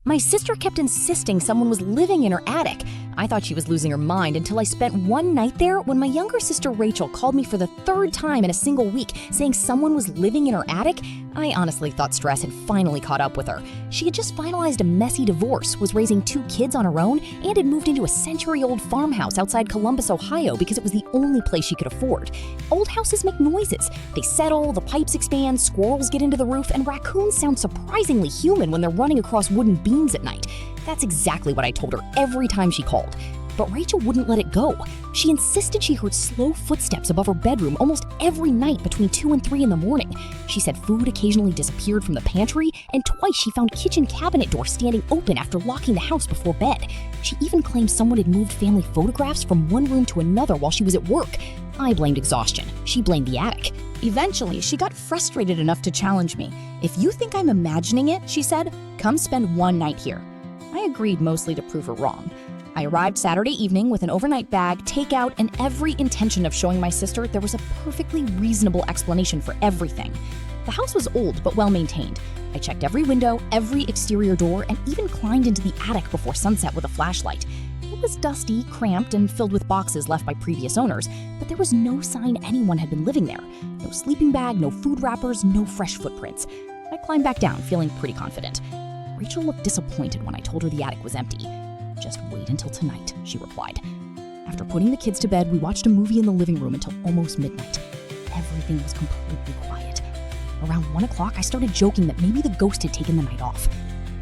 My sister kept insisting someone was living in her attic. I thought she was losing her mind until I spent one night there when my younger sister Rachel called me for the third time in a single week, saying someone was living in her attic. I honestly thought stress had finally caught up with her. She had just finalized a messy divorce, was raising 2 kids on her own, and had moved into a century-old farmhouse outside Columbus, Ohio because it was the only place she could afford. Old houses make noises. They settle, the pipes expand, squirrels get into the roof, and raccoons sound surprisingly human when they're running across wooden beams at night. That's exactly what I told her every time she called. But Rachel wouldn't let it go. She insisted she heard slow footsteps above her bedroom almost every night between 2 and 3 in the morning. She said food occasionally disappeared from the pantry, and twice she found kitchen cabinet doors standing open after locking the house before bed. She even claimed someone had moved family photographs from one room to another while she was at work. I blamed exhaustion. She blamed the attic. Eventually, she got frustrated enough to challenge me. "If you think I'm imagining it," she said, "come spend one night here." I agreed, mostly to prove her wrong. I arrived Saturday evening with an overnight bag, takeout, and every intention of showing my sister there was a perfectly reasonable explanation for everything. The house was old but well maintained. I checked every window, every exterior door, and even climbed into the attic before sunset with a flashlight. It was dusty, cramped, and filled with boxes left by previous owners, but there was no sign anyone had been living there. No sleeping bag, no food wrappers, no fresh footprints. I climbed back down, feeling pretty confident. Rachel looked disappointed when I told her the attic was empty. "Just wait until tonight," she replied. After putting the kids to bed, we watched a movie in the living room until almost midnight. Everything was completely quiet. Around 1 o'clock, I started joking that maybe the ghost had taken the night off.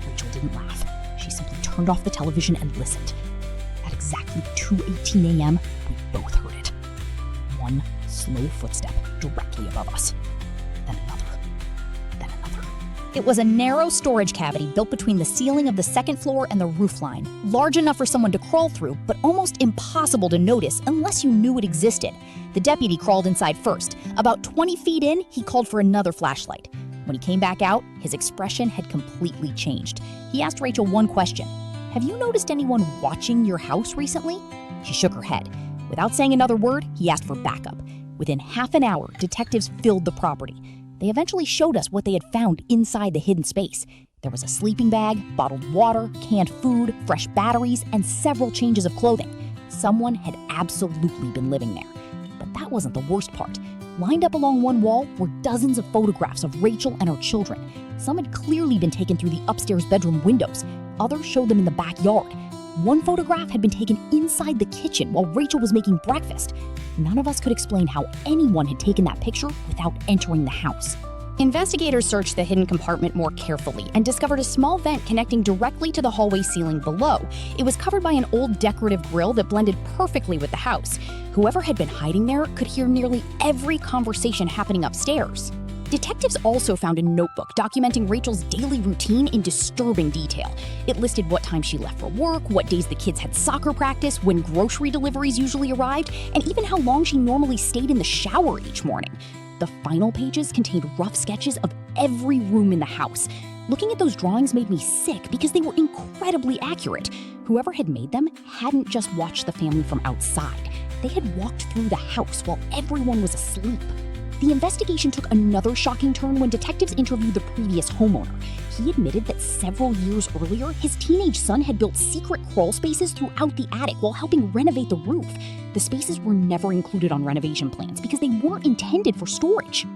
Rachel didn't laugh. She simply turned off the television and listened. At exactly 2:18 a.m., we both heard it. One slow footstep directly above us. Then another. Then another. It was a narrow storage cavity built between the ceiling of the second floor and the roof line, large enough for someone to crawl through, but almost impossible to notice unless you knew it existed. The deputy crawled inside first. About 20 feet in, he called for another flashlight. When he came back out, his expression had completely changed. He asked Rachel one question: "Have you noticed anyone watching your house recently?" She shook her head. Without saying another word, he asked for backup. Within half an hour, detectives filled the property. They eventually showed us what they had found inside the hidden space. There was a sleeping bag, bottled water, canned food, fresh batteries, and several changes of clothing. Someone had absolutely been living there. But that wasn't the worst part. Lined up along one wall were dozens of photographs of Rachel and her children. Some had clearly been taken through the upstairs bedroom windows. Others showed them in the backyard. One photograph had been taken inside the kitchen while Rachel was making breakfast. None of us could explain how anyone had taken that picture without entering the house. Investigators searched the hidden compartment more carefully and discovered a small vent connecting directly to the hallway ceiling below. It was covered by an old decorative grill that blended perfectly with the house. Whoever had been hiding there could hear nearly every conversation happening upstairs. Detectives also found a notebook documenting Rachel's daily routine in disturbing detail. It listed what time she left for work, what days the kids had soccer practice, when grocery deliveries usually arrived, and even how long she normally stayed in the shower each morning. The final pages contained rough sketches of every room in the house. Looking at those drawings made me sick because they were incredibly accurate. Whoever had made them hadn't just watched the family from outside. They had walked through the house while everyone was asleep. The investigation took another shocking turn when detectives interviewed the previous homeowner. He admitted that several years earlier, his teenage son had built secret crawl spaces throughout the attic while helping renovate the roof. The spaces were never included on renovation plans because they weren't intended for storage.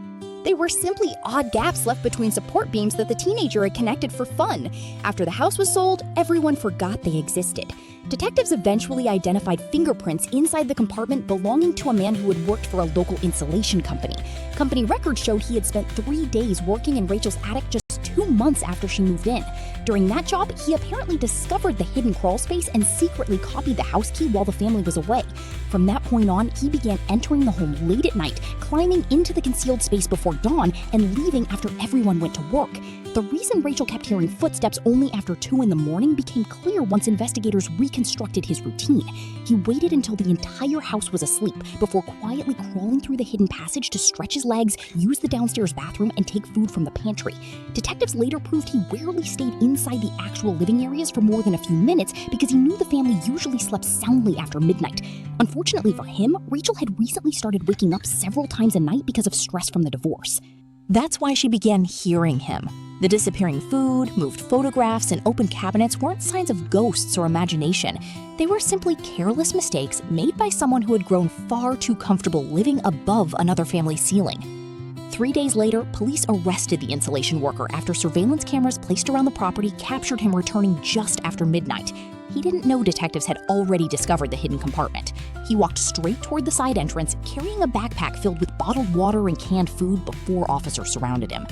They were simply odd gaps left between support beams that the teenager had connected for fun. After the house was sold, everyone forgot they existed. Detectives eventually identified fingerprints inside the compartment belonging to a man who had worked for a local insulation company. Company records showed he had spent 3 days working in Rachel's attic just 2 months after she moved in. During that job, he apparently discovered the hidden crawl space and secretly copied the house key while the family was away. From that point on, he began entering the home late at night, climbing into the concealed space before dawn, and leaving after everyone went to work. The reason Rachel kept hearing footsteps only after 2 in the morning became clear once investigators reconstructed his routine. He waited until the entire house was asleep before quietly crawling through the hidden passage to stretch his legs, use the downstairs bathroom, and take food from the pantry. Detectives later proved he rarely stayed inside the actual living areas for more than a few minutes because he knew the family usually slept soundly after midnight. Unfortunately for him, Rachel had recently started waking up several times a night because of stress from the divorce. That's why she began hearing him. The disappearing food, moved photographs, and open cabinets weren't signs of ghosts or imagination. They were simply careless mistakes made by someone who had grown far too comfortable living above another family's ceiling. 3 days later, police arrested the insulation worker after surveillance cameras placed around the property captured him returning just after midnight. He didn't know detectives had already discovered the hidden compartment. He walked straight toward the side entrance, carrying a backpack filled with bottled water and canned food before officers surrounded him.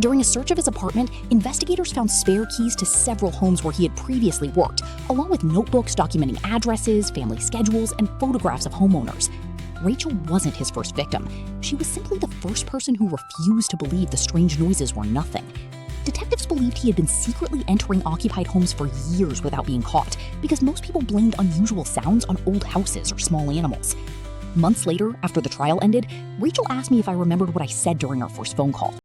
During a search of his apartment, investigators found spare keys to several homes where he had previously worked, along with notebooks documenting addresses, family schedules, and photographs of homeowners. Rachel wasn't his first victim. She was simply the first person who refused to believe the strange noises were nothing. Detectives believed he had been secretly entering occupied homes for years without being caught, because most people blamed unusual sounds on old houses or small animals. Months later, after the trial ended, Rachel asked me if I remembered what I said during our first phone call.